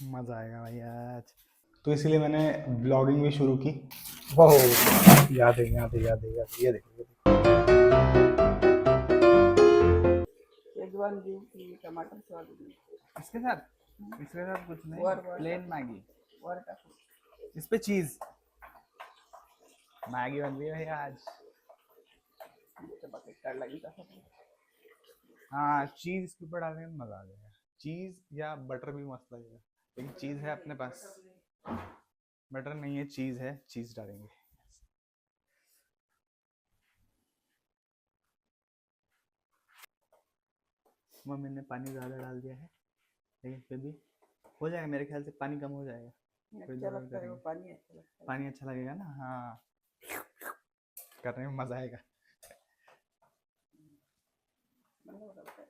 मजा आएगा भाई आज। तो इसीलिए मैंने ब्लॉगिंग भी शुरू की। ओह, याद है याद है याद है याद है, ये देखो ये शेजवान दी की टमाटर सॉस दी इसके साथ कुछ नहीं, वर प्लेन मैगी, वर टाकू इस पे चीज। मैगी बन रही है भाई आज। बकेट काढ लगी तसं हाँ, चीज इसके ऊपर डालने में मजा आ जाएगा। चीज या बटर भी मस्त लगेगा, लेकिन चीज है अपने पास। बटर नहीं है, चीज है, चीज डालेंगे। मम्मी ने पानी ज़्यादा डाल दिया है, लेकिन फिर भी हो जाएगा मेरे ख्याल से। पानी कम हो जाएगा। कोई अच्छा दिक्कत लगता है नहीं। वो पानी अच्छा लगता है पानी अच्छा लगेगा ना। हाँ, करने में मजा आएगा। मला लगता है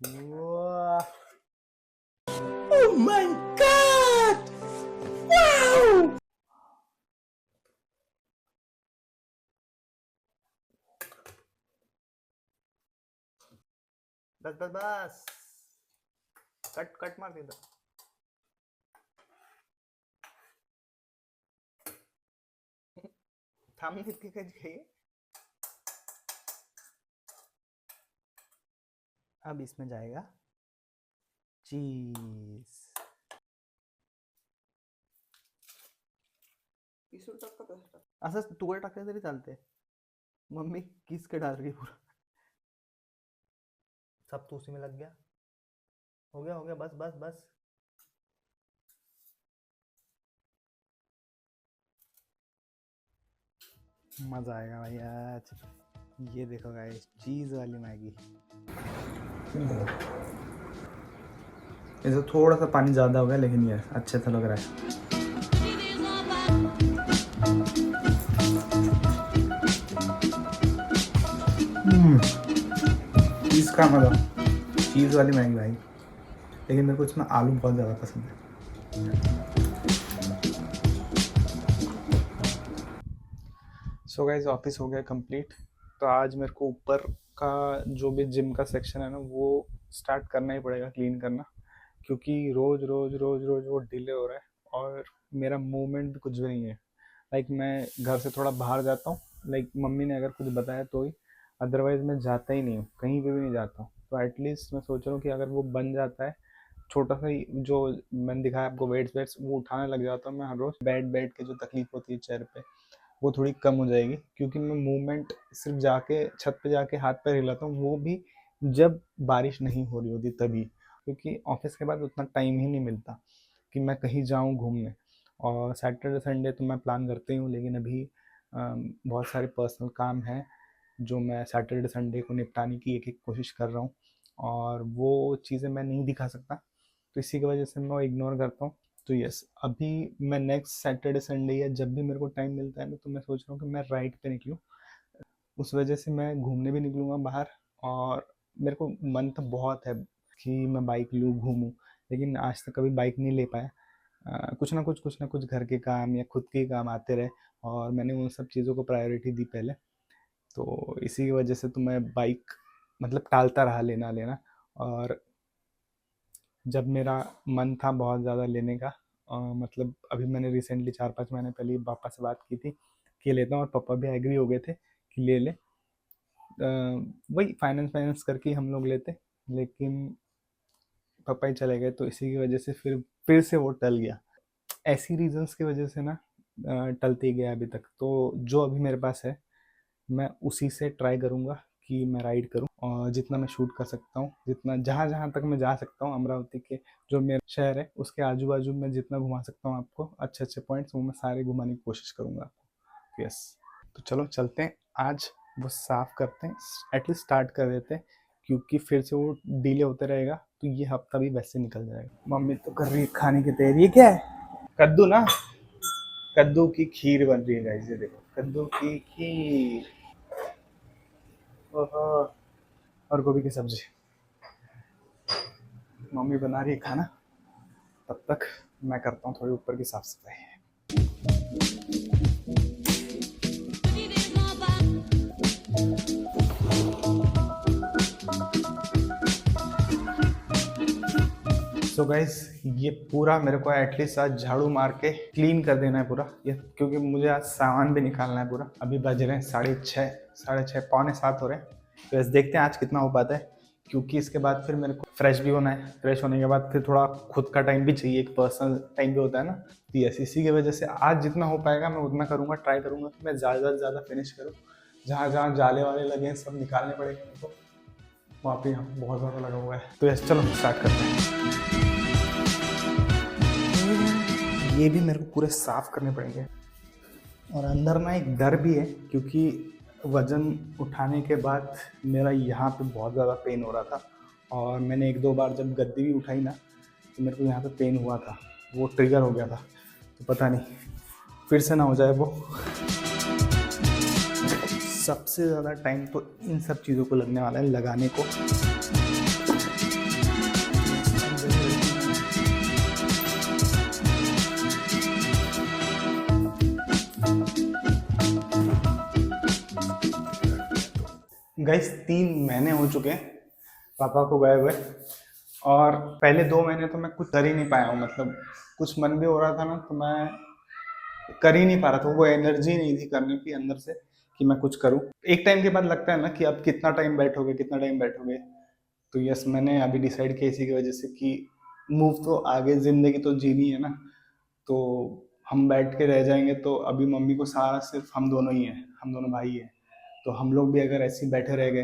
वाह, Oh my God! Wow! बस बस बस, कट कट मार दे। थांबने इतकी काय घाई? अब इसमें जाएगा चीज। पिसून टाकतो तसं असं तुकडे टाकले तरी चालते। मम्मी किस के डाल रही है पूरा। सब तो उसी में लग गया। हो गया, बस बस बस। मजा आएगा भाई आज। ये देखो गाइस, चीज वाली मैगी। इसे थोड़ा सा पानी ज़्यादा हो गया, लेकिन ये अच्छे से लग रहा है। चीज़ का मज़ा, चीज़ वाली मैगी भाई। लेकिन मेरे को इसमें आलू बहुत ज़्यादा पसंद है। सो गाइस, ऑफिस हो गया कंप्लीट। तो आज मेरे को ऊपर का जो भी जिम का सेक्शन है ना, वो स्टार्ट करना ही पड़ेगा क्लीन करना, क्योंकि रोज रोज रोज रोज वो डिले हो रहा है और मेरा मूवमेंट भी कुछ भी नहीं है। लाइक मैं घर से थोड़ा बाहर जाता हूँ, लाइक मम्मी ने अगर कुछ बताया तो ही, अदरवाइज मैं जाता ही नहीं हूँ, कहीं पे भी नहीं जाता हूँ। तो एटलीस्ट मैं सोच रहा हूँ कि अगर वो बन जाता है, छोटा सा ही जो मैंने दिखाया आपको वेट्स वेट्स वो उठाने लग जाता हूँ मैं हर रोज। बैठ बैठ के जो तकलीफ होती है चेयर पे, वो थोड़ी कम हो जाएगी, क्योंकि मैं मूवमेंट सिर्फ जाके छत पे जाके हाथ पैर हिलाता हूँ, वो भी जब बारिश नहीं हो रही होती तभी, क्योंकि ऑफिस के बाद उतना टाइम ही नहीं मिलता कि मैं कहीं जाऊँ घूमने। और सैटरडे संडे तो मैं प्लान करते ही हूँ, लेकिन अभी बहुत सारे पर्सनल काम हैं जो मैं सैटरडे संडे को निपटाने की एक एक कोशिश कर रहा हूँ, और वो चीज़ें मैं नहीं दिखा सकता, तो इसी की वजह से मैं वो इग्नोर करता हूँ। तो यस, अभी मैं नेक्स्ट सैटरडे संडे या जब भी मेरे को टाइम मिलता है ना, तो मैं सोच रहा हूँ कि मैं राइड पे निकलूँ। उस वजह से मैं घूमने भी निकलूँगा बाहर। और मेरे को मन तो बहुत है कि मैं बाइक लूँ, घूमूँ, लेकिन आज तक कभी बाइक नहीं ले पाया। कुछ ना कुछ घर के काम या खुद के काम आते रहे, और मैंने उन सब चीज़ों को प्रायोरिटी दी पहले। तो इसी की वजह से तो मैं बाइक मतलब टालता रहा लेना लेना। और जब मेरा मन था बहुत ज़्यादा लेने का, मतलब अभी मैंने रिसेंटली 4-5 महीने पहले ही पापा से बात की थी कि लेता हूँ, और पापा भी एग्री हो गए थे कि ले ले। वही फाइनेंस फाइनेंस करके हम लोग लेते, लेकिन पापा ही चले गए, तो इसी की वजह से फिर से वो टल गया। ऐसी रीजंस की वजह से ना टलते ही गया अभी तक। तो जो अभी मेरे पास है, मैं उसी से ट्राई करूँगा कि मैं राइड करूँ, और जितना मैं शूट कर सकता हूँ, जितना जहाँ जहाँ तक मैं जा सकता हूँ अमरावती के जो मेरा शहर है उसके आजू बाजू में जितना घुमा सकता हूँ आपको अच्छे अच्छे पॉइंट्स, वो मैं सारे घुमाने की कोशिश करूँगा आपको। यस, तो चलो चलते हैं, आज वो साफ़ करते हैं, एटलीस्ट स्टार्ट कर देते हैं, क्योंकि फिर से वो डिले होते रहेगा तो ये हफ्ता भी वैसे निकल जाएगा। मम्मी तो कर रही है खाने की तैयारी। ये क्या है? कद्दू ना, कद्दू की खीर बन रही है गाइस, ये देखो कद्दू की खीर। ओहो, और गोभी की सब्जी। मम्मी बना रही है खाना, तब तक मैं करता हूँ थोड़ी ऊपर की साफ सफाई। सो गाइस ये पूरा मेरे को एटलीस्ट आज झाड़ू मार के क्लीन कर देना है पूरा ये, क्योंकि मुझे आज सामान भी निकालना है पूरा। अभी बज रहे हैं 6:30 पौने 7 हो रहे हैं। तो ऐसे देखते हैं आज कितना हो पाता है, क्योंकि इसके बाद फिर मेरे को फ्रेश भी होना है। फ्रेश होने के बाद फिर थोड़ा खुद का टाइम भी चाहिए, एक पर्सनल टाइम भी होता है ना। तो यस, इसी की वजह से आज जितना हो पाएगा मैं उतना करूँगा, ट्राई करूँगा कि मैं ज़्यादा से ज़्यादा फिनिश करूँ। जहाँ जहाँ जाले वाले लगे हैं सब निकालने पड़ेंगे मेरे को, वहाँ पे बहुत ज़्यादा लगा हुआ है। तो यस चलो स्टार्ट करते हैं। ये भी मेरे को पूरे साफ करने पड़ेंगे। और अंदर ना एक डर भी है, क्योंकि वज़न उठाने के बाद मेरा यहाँ पे बहुत ज़्यादा पेन हो रहा था। और मैंने 1-2 बार जब गद्दी भी उठाई ना तो मेरे को यहाँ पे पेन हुआ था, वो ट्रिगर हो गया था। तो पता नहीं फिर से ना हो जाए वो। सबसे ज़्यादा टाइम तो इन सब चीज़ों को लगने वाला है लगाने को। गाइस 3 महीने हो चुके हैं पापा को गए हुए, और पहले 2 महीने तो मैं कुछ कर ही नहीं पाया हूँ। मतलब कुछ मन भी हो रहा था ना तो मैं कर ही नहीं पा रहा था, वो एनर्जी नहीं थी करने की अंदर से कि मैं कुछ करूँ। एक टाइम के बाद लगता है ना कि अब कितना टाइम बैठोगे। तो यस, मैंने अभी डिसाइड किया इसी की वजह से कि मूव तो आगे, ज़िंदगी तो जीनी है ना। तो हम बैठ के रह जाएंगे तो अभी मम्मी को सहारा सिर्फ हम दोनों ही हैं, हम दोनों भाई हैं। तो हम लोग भी अगर ऐसे ही बैठे रह गए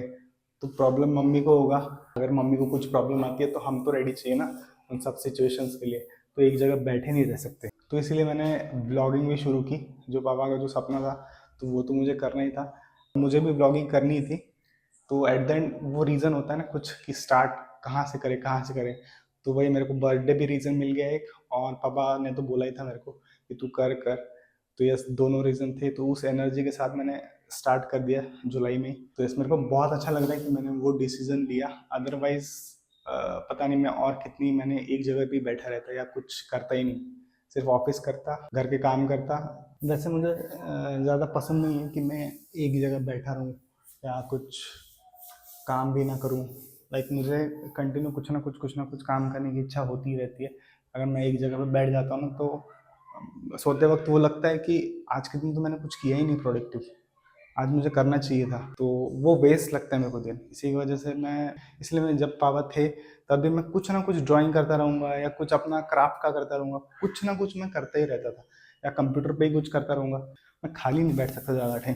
तो प्रॉब्लम मम्मी को होगा। अगर मम्मी को कुछ प्रॉब्लम आती है तो हम तो रेडी चाहिए ना उन सब सिचुएशंस के लिए। तो एक जगह बैठे नहीं रह सकते। तो इसीलिए मैंने ब्लॉगिंग भी शुरू की। जो पापा का जो सपना था तो वो तो मुझे करना ही था, मुझे भी ब्लॉगिंग करनी थी। तो एट द एंड वो रीज़न होता है ना कुछ कि स्टार्ट कहाँ से करें। तो वही मेरे को बर्थडे भी रीज़न मिल गया एक, और पापा ने तो बोला ही था मेरे को कि तू कर। तो यस, दोनों रीज़न थे। तो उस एनर्जी के साथ मैंने स्टार्ट कर दिया जुलाई में। तो इस मेरे को बहुत अच्छा लग रहा है कि मैंने वो डिसीज़न लिया। अदरवाइज़ पता नहीं मैं और कितनी मैंने एक जगह पे बैठा रहता या कुछ करता ही नहीं, सिर्फ ऑफिस करता, घर के काम करता। वैसे मुझे ज़्यादा पसंद नहीं है कि मैं एक जगह बैठा रहूँ या कुछ काम भी ना करूँ। लाइक मुझे कंटिन्यू कुछ ना कुछ काम करने की इच्छा होती रहती है। अगर मैं एक जगह पे बैठ जाता हूँ ना तो सोते वक्त वो लगता है कि आज के दिन तो मैंने कुछ किया ही नहीं प्रोडक्टिव, आज मुझे करना चाहिए था। तो वो वेस्ट लगता है मेरे को दिन। इसी की वजह से इसलिए मैं जब पापा थे तब भी मैं कुछ ना कुछ ड्राइंग करता रहूँगा या कुछ अपना क्राफ्ट का करता रहूँगा, कुछ ना कुछ मैं करता ही रहता था, या कंप्यूटर पे ही कुछ करता रहूँगा। मैं खाली नहीं बैठ सकता ज़्यादा टाइम।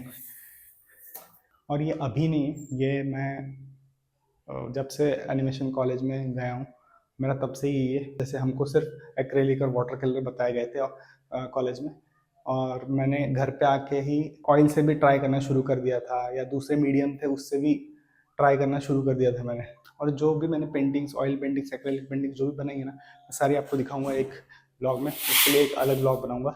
और ये अभी नहीं, ये मैं जब से एनिमेशन कॉलेज में गया हूँ मेरा तब से ही ये। जैसे हमको सिर्फ एक्रेलिक और वाटर कलर बताए गए थे कॉलेज में, और मैंने घर पे आके ही ऑयल से भी ट्राई करना शुरू कर दिया था, या दूसरे मीडियम थे उससे भी ट्राई करना शुरू कर दिया था मैंने। और जो भी मैंने paintings, oil paintings, acrylic paintings जो भी बनाई है ना, मैं सारी आपको दिखाऊंगा एक ब्लॉग में। उसके लिए एक अलग ब्लॉग बनाऊंगा।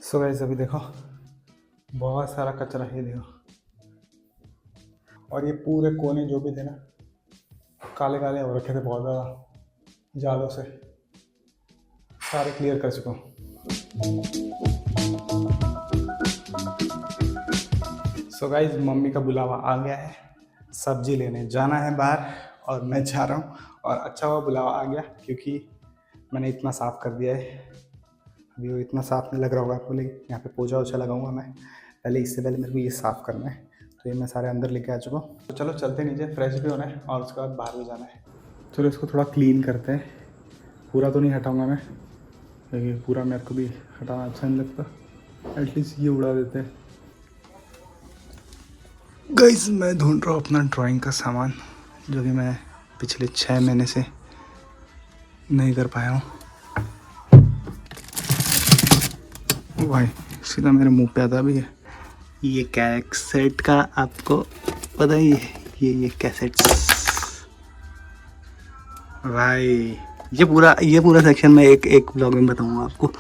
सो गाइस अभी देखो बहुत सारा कचरा है, देखो। और ये पूरे कोने जो भी थे ना काले काले हो रखे थे बहुत ज़्यादा जालों से, सारे क्लियर कर चुका हूँ। सो गाइस मम्मी का बुलावा आ गया है, सब्जी लेने जाना है बाहर, और मैं जा रहा हूँ। और अच्छा हुआ बुलावा आ गया, क्योंकि मैंने इतना साफ़ कर दिया है। अभी वो इतना साफ़ नहीं लग रहा होगा आपको, लेकिन यहाँ पे पोछा वोछा लगाऊंगा मैं पहले। इससे पहले मेरे को ये साफ़ करना है। तो ये मैं सारे अंदर लेके आ चुका हूँ। तो चलो चलते नीचे, फ्रेश भी होना है और उसके बाद बाहर भी जाना है। चलो इसको थोड़ा क्लीन करते हैं। पूरा तो नहीं हटाऊँगा मैं, क्योंकि पूरा मेरे को भी हटाना अच्छा नहीं लगता। एटलीस्ट ये उड़ा देते हैं। गाइस मैं ढूंढ रहा हूँ अपना ड्राइंग का सामान, जो कि मैं पिछले 6 महीने से नहीं कर पाया हूँ। भाई सीधा मेरे मुंह पे आता भी है। ये कैसेट का आपको पता ही है, ये कैसेट्स भाई। ये पूरा सेक्शन मैं एक ब्लॉग में बताऊंगा आपको।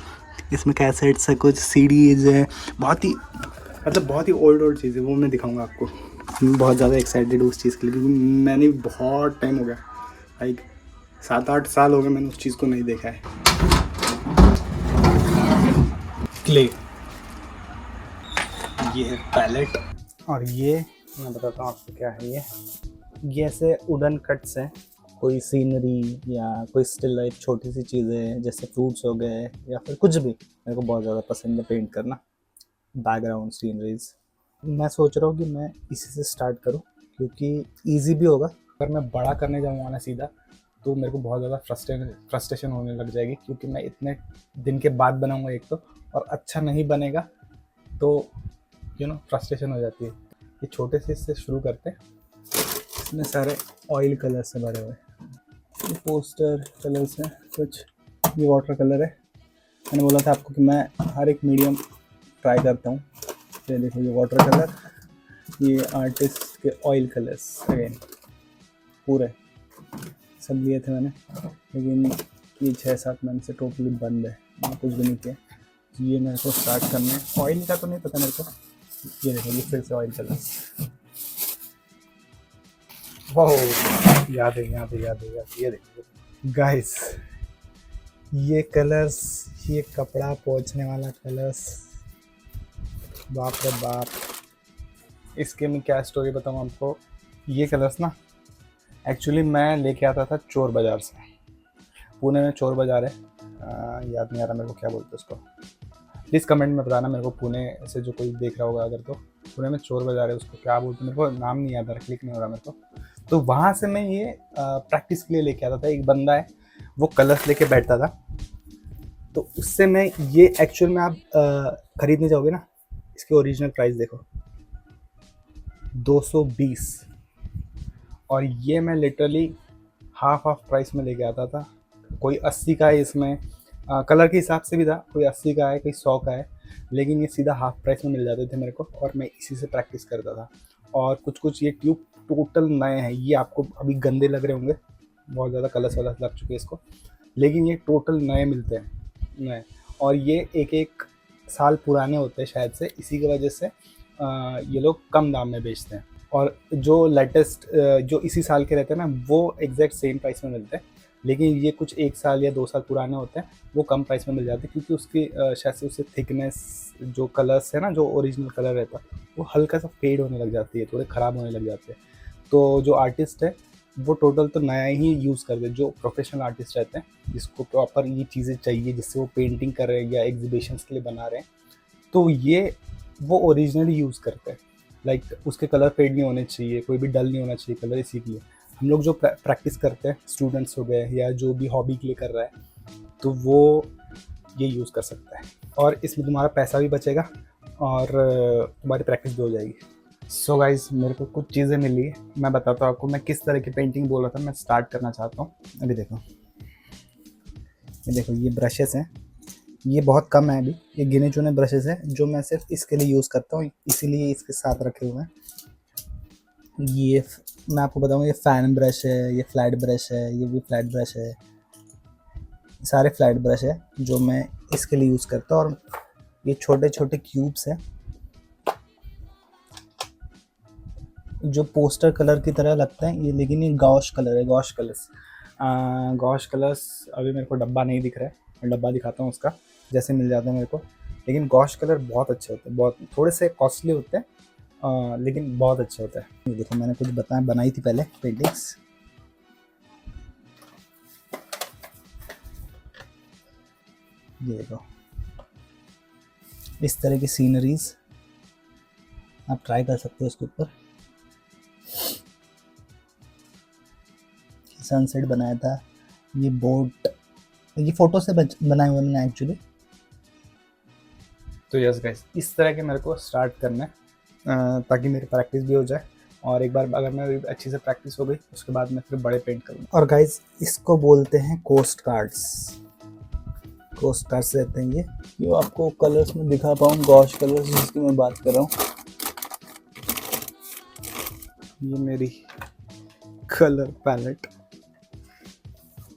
इसमें कैसेट्स है, कुछ सीडीज है, बहुत ही मतलब बहुत ही ओल्ड चीज़ है, वो मैं दिखाऊंगा आपको। मैं बहुत ज़्यादा एक्साइटेड हूँ उस चीज़ के लिए, क्योंकि मैंने बहुत टाइम हो गया, लाइक 7-8 साल हो गए मैंने उस चीज़ को नहीं देखा है। क्ले, ये है पैलेट, और ये मैं बताता हूँ आपको क्या है। ये ऐसे वुडन कट्स हैं, कोई सीनरी या कोई स्टिल लाइफ, छोटी सी चीज़ें जैसे फ्रूट्स हो गए या फिर कुछ भी। मेरे को बहुत ज़्यादा पसंद है पेंट करना, बैकग्राउंड सीनरीज। मैं सोच रहा हूँ कि मैं इसी से स्टार्ट करूँ, क्योंकि इजी भी होगा। अगर मैं बड़ा करने जाऊँगा ना सीधा, तो मेरे को बहुत ज़्यादा फ्रस्ट्रेशन होने लग जाएगी, क्योंकि मैं इतने दिन के बाद बनाऊँगा एक तो, और अच्छा नहीं बनेगा तो फ्रस्ट्रेशन हो जाती है। ये छोटे से इससे शुरू करते हैं। इसमें सारे ऑयल कलर से भरे हुए, ये पोस्टर कलर्स हैं कुछ, ये वाटर कलर है। मैंने बोला था आपको कि मैं हर एक मीडियम ट्राई करता हूँ। ये देखो, ये वाटर कलर, ये आर्टिस्ट के ऑयल कलर्स अगेन पूरे सब लिए थे मैंने, लेकिन ये 6-7 मंथ से टोटली बंद है, मैंने कुछ भी नहीं किया। ये मेरे को स्टार्ट करना है। ऑयल का तो नहीं पता मेरे को। ये देखो, ये फिर से ऑयल कलर्स। वाह, याद है। ये देखो गाइस, ये कलर्स, ये कपड़ा पोंछने वाला कलर्स, बाप रे बाप। इसके मैं क्या स्टोरी बताऊँ आपको। ये कलर्स ना एक्चुअली मैं लेके आता था चोर बाज़ार से। पुणे में चोर बाज़ार है, याद नहीं आ रहा मेरे को क्या बोलते हैं उसको। प्लीज़ कमेंट में बताना मेरे को, पुणे से जो कोई देख रहा होगा अगर, तो पुणे में चोर बाज़ार है, उसको क्या बोलते हैं मेरे को नाम नहीं याद आ रहा, क्लिक नहीं हो रहा मेरे को। तो वहाँ से मैं ये प्रैक्टिस के लिए लेके आता था। एक बंदा है, वो कलर्स लेके बैठता था, तो उससे मैं ये एक्चुअल में आप खरीदने जाओगे ना, इसकी ओरिजिनल प्राइस देखो 220, और ये मैं लिटरली हाफ प्राइस में लेके आता था। कोई 80 का है इसमें, कलर के हिसाब से भी था, कोई 80 का है, कोई 100 का है, लेकिन ये सीधा हाफ प्राइस में मिल जाते थे मेरे को, और मैं इसी से प्रैक्टिस करता था। और कुछ ये ट्यूब टोटल नए हैं, ये आपको अभी गंदे लग रहे होंगे, बहुत ज़्यादा कलर्स वलर्स लग चुके हैं इसको, लेकिन ये टोटल नए मिलते हैं, नए। और ये एक साल पुराने होते हैं शायद से, इसी की वजह से ये लोग कम दाम में बेचते हैं। और जो लेटेस्ट जो इसी साल के रहते हैं ना, वो एग्जैक्ट सेम प्राइस में मिलते हैं, लेकिन ये कुछ 1 साल या 2 साल पुराने होते हैं, वो कम प्राइस में मिल जाते हैं, क्योंकि उसकी शायद से उससे थिकनेस, जो कलर्स है ना, जो ओरिजिनल कलर रहता है, वो हल्का सा फेड होने लग जाती है, थोड़े ख़राब होने लग जाते हैं। तो जो आर्टिस्ट है वो टोटल तो नया ही यूज़ करते हैं, जो प्रोफेशनल आर्टिस्ट रहते हैं, जिसको प्रॉपर ये चीज़ें चाहिए, जिससे वो पेंटिंग कर रहे हैं या एग्जीबिशंस के लिए बना रहे हैं, तो ये वो ओरिजिनली यूज़ करते हैं। लाइक उसके कलर फेड नहीं होने चाहिए, कोई भी डल नहीं होना चाहिए कलर, इसी के लिए हम लोग जो प्रैक्टिस करते हैं, स्टूडेंट्स हो गए या जो भी हॉबी के लिए कर रहा है, तो वो ये यूज़ कर सकता है, और इसमें तुम्हारा पैसा भी बचेगा और तुम्हारी प्रैक्टिस भी हो जाएगी। सो गाइज, मेरे को कुछ चीज़ें मिली है, मैं बताता हूँ आपको मैं किस तरह की पेंटिंग बोल रहा था, मैं स्टार्ट करना चाहता हूँ। अभी देखो, ये देखो, ये ब्रशेस हैं, ये बहुत कम है अभी, ये गिने चुने ब्रशेस हैं जो मैं सिर्फ इसके लिए यूज़ करता हूँ, इसीलिए इसके साथ रखे हुए हैं। ये मैं आपको बताऊँ, ये फैन ब्रश है, ये फ्लैट ब्रश है, ये भी फ्लैट ब्रश है, सारे फ्लैट ब्रश है जो मैं इसके लिए यूज़ करता हूँ। और ये छोटे छोटे क्यूब्स हैं जो पोस्टर कलर की तरह लगता है ये, लेकिन ये गॉश कलर है, गॉश कलर्स। गॉश कलर्स अभी मेरे को डब्बा नहीं दिख रहा है, मैं डब्बा दिखाता हूँ उसका, जैसे मिल जाता है मेरे को। लेकिन गॉश कलर बहुत अच्छे होते हैं, बहुत थोड़े से कॉस्टली होते हैं, लेकिन बहुत अच्छे होते हैं। ये देखो, मैंने कुछ बनाई थी पहले पेंटिंग्स, ये देखो, इस तरह की सीनरीज आप ट्राई कर सकते हो इसके ऊपर। सनसेट बनाया था, ये बोट, ये फोटो से बनाए हुए मैंने एक्चुअली। तो यस गाइस, इस तरह के मेरे को स्टार्ट करना है, ताकि मेरी प्रैक्टिस भी हो जाए, और एक बार अगर मैं अच्छी से प्रैक्टिस हो गई, उसके बाद मैं फिर बड़े पेंट करूँगा। और गाइस, इसको बोलते हैं कोस्ट कार्ड्स। कोस्ट कार्ड्स रहते हैं ये आपको कलर्स में दिखा पाऊँ, गॉश कलर्स जिसकी मैं बात कर रहा हूँ। ये मेरी कलर पैलेट,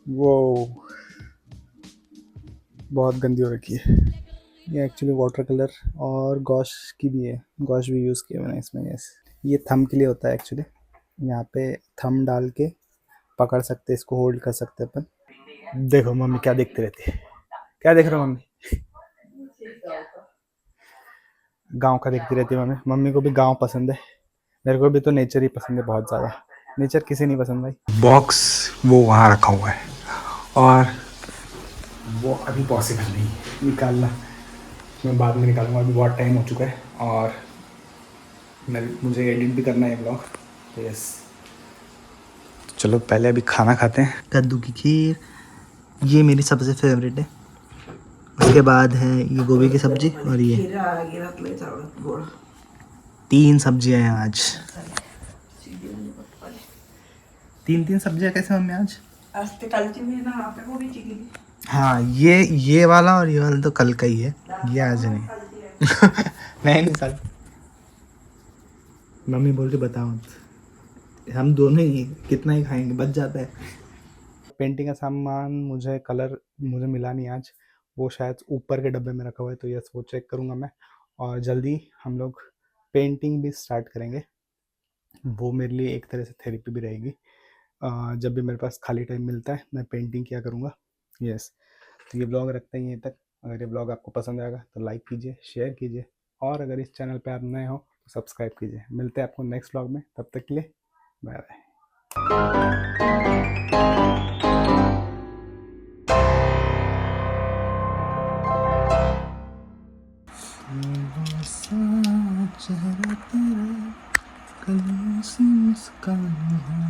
वो बहुत गंदी हो रखी है, ये एक्चुअली वाटर कलर और गॉश की भी है, गॉश भी यूज़ किया मैंने इसमें। यस, ये थंब के लिए होता है एक्चुअली। यहाँ पे थंब डाल के पकड़ सकते, इसको होल्ड कर सकते अपन। देखो मम्मी क्या देखते रहती है, क्या देख रहे हो मम्मी? गांव का देखती रहती है मम्मी। मम्मी को भी गांव पसंद है, मेरे को भी तो नेचर ही पसंद है बहुत ज़्यादा। नेचर किसे नहीं पसंद भाई। बॉक्स वो वहाँ रखा हुआ है और वो अभी पॉसिबल नहीं है निकालना, मैं बाद में निकालूंगा, अभी बहुत टाइम हो चुका है और मुझे एडिट भी करना है ब्लॉग। तो यस, चलो पहले अभी खाना खाते हैं। कद्दू की खीर ये मेरी सबसे फेवरेट है। उसके बाद है ये गोभी की सब्जी और ये घरातलं चावलं गोड 3 सब्जियां हैं आज। 3 सब्जियां कैसे मम्मी आज? आज ते कालची मी ना आपल्या गोबीची केली हाँ, ये वाला और ये वाला तो कल का ही है, ये आज नहीं। नहीं सर, मम्मी बोलती बताओ हम दोनों ही कितना ही खाएंगे, बच जाता है। पेंटिंग का सामान मुझे कलर मुझे मिला नहीं आज, वो शायद ऊपर के डब्बे में रखा हुआ है, तो यस वो चेक करूँगा मैं। और जल्दी हम लोग पेंटिंग भी स्टार्ट करेंगे, वो मेरे लिए एक तरह से थेरेपी भी रहेगी। जब भी मेरे पास खाली टाइम मिलता है मैं पेंटिंग किया करूँगा। यस, तो ये ब्लॉग रखते हैं यहीं तक। अगर ये ब्लॉग आपको पसंद आएगा तो लाइक कीजिए, शेयर कीजिए और अगर इस चैनल पे आप नए हो तो सब्सक्राइब कीजिए। मिलते हैं आपको नेक्स्ट ब्लॉग में, तब तक के लिए बाय बाय। चेहरा तेरा कल सी मुस्कान है।